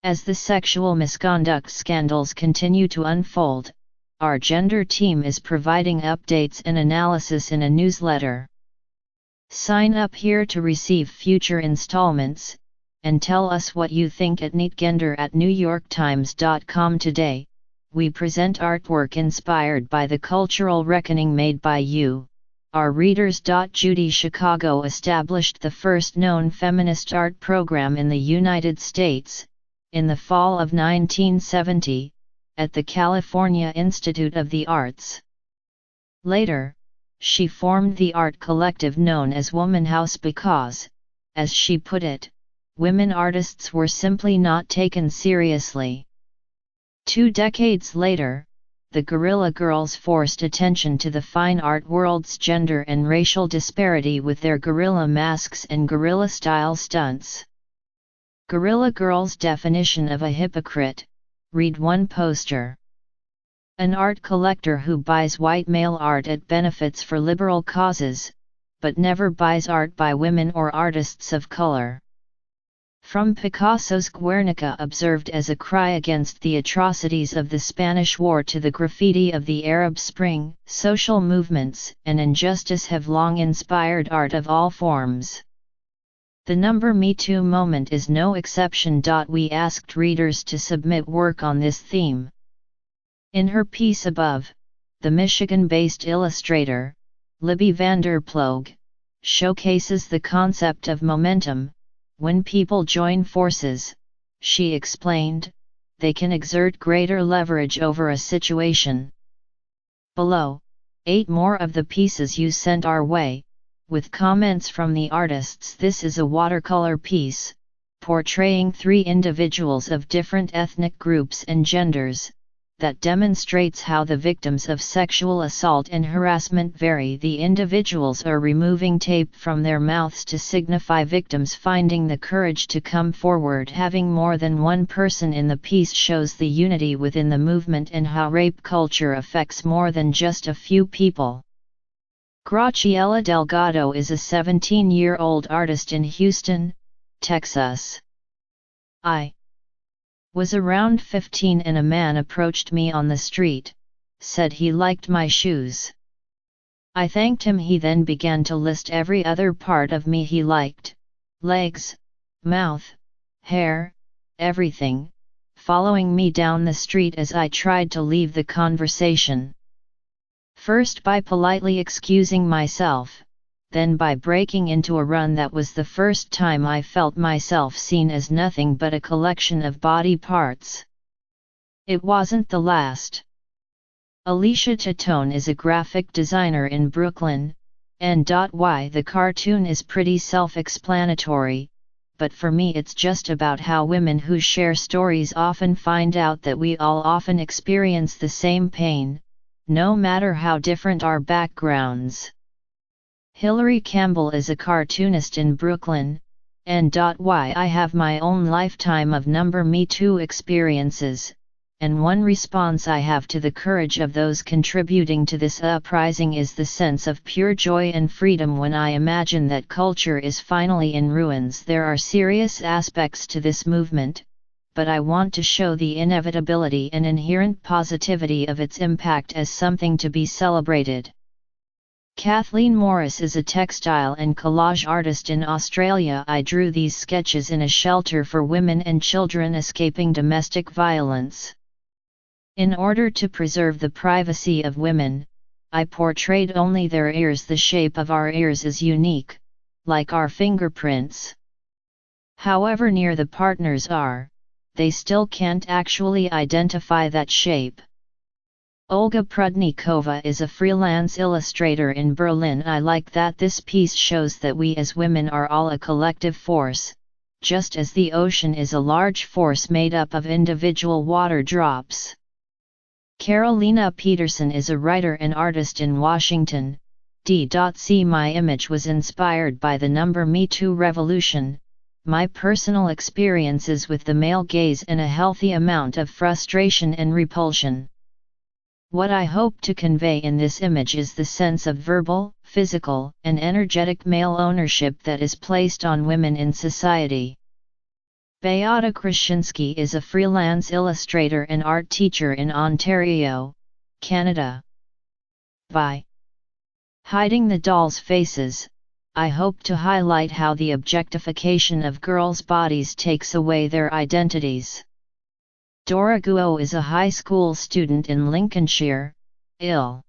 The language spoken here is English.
As the sexual misconduct scandals continue to unfold, our gender team is providing updates and analysis in a newsletter. Sign up here to receive future installments, and tell us what you think at neatgender@newyorktimes.com. Today, we present artwork inspired by the cultural reckoning made by you, our readers. Judy Chicago established the first known feminist art program in the United States, in the fall of 1970, at the California Institute of the Arts. Later, she formed the art collective known as Woman House because, as she put it, women artists were simply not taken seriously. 2 decades later, the Guerrilla Girls forced attention to the fine art world's gender and racial disparity with their guerrilla masks and guerrilla-style stunts. Guerrilla Girls' definition of a hypocrite, read one poster. An art collector who buys white male art at benefits for liberal causes, but never buys art by women or artists of color. From Picasso's Guernica observed as a cry against the atrocities of the Spanish War to the graffiti of the Arab Spring, social movements and injustice have long inspired art of all forms. The Me Too movement is no exception. We asked readers to submit work on this theme. In her piece above, the Michigan-based illustrator, Evander Plug, showcases the concept of momentum. When people join forces, she explained, they can exert greater leverage over a situation. Below, 8 more of the pieces you sent our way, with comments from the artists. This is a watercolor piece, portraying 3 individuals of different ethnic groups and genders, that demonstrates how the victims of sexual assault and harassment vary. The individuals are removing tape from their mouths to signify victims finding the courage to come forward. Having more than one person in the piece shows the unity within the movement and how rape culture affects more than just a few people. Graciela Delgado is a 17-year-old artist in Houston, Texas. I was around 15 and a man approached me on the street, said he liked my shoes. I thanked him. He then began to list every other part of me he liked: legs, mouth, hair, everything, following me down the street as I tried to leave the conversation. First by politely excusing myself, then by breaking into a run. That was the first time I felt myself seen as nothing but a collection of body parts. It wasn't the last. Alisha Totone is a graphic designer in Brooklyn, and the cartoon is pretty self-explanatory, but for me it's just about how women who share stories often find out that we all often experience the same pain, no matter how different our backgrounds. Hilary Campbell is a cartoonist in Brooklyn, and I have my own lifetime of Me Too experiences, and one response I have to the courage of those contributing to this uprising is the sense of pure joy and freedom when I imagine that culture is finally in ruins. There are serious aspects to this movement, but I want to show the inevitability and inherent positivity of its impact as something to be celebrated. Kathleen Morris is a textile and collage artist in Australia. I drew these sketches in a shelter for women and children escaping domestic violence. In order to preserve the privacy of women, I portrayed only their ears. The shape of our ears is unique, like our fingerprints. However near the partners are, they still can't actually identify that shape. Olga PregnatOVA is a freelance illustrator in Berlin. I like that this piece shows that we as women are all a collective force, just as the ocean is a large force made up of individual water drops. Carolina Peterson is a writer and artist in Washington, D.C. My image was inspired by the Me Too revolution, my personal experiences with the male gaze and a healthy amount of frustration and repulsion. What I hope to convey in this image is the sense of verbal, physical, and energetic male ownership that is placed on women in society. Beata Krichinsky is a freelance illustrator and art teacher in Ontario, Canada. By hiding the dolls' faces, I hope to highlight how the objectification of girls' bodies takes away their identities. Dora Guo is a high school student in Lincolnshire, Ill.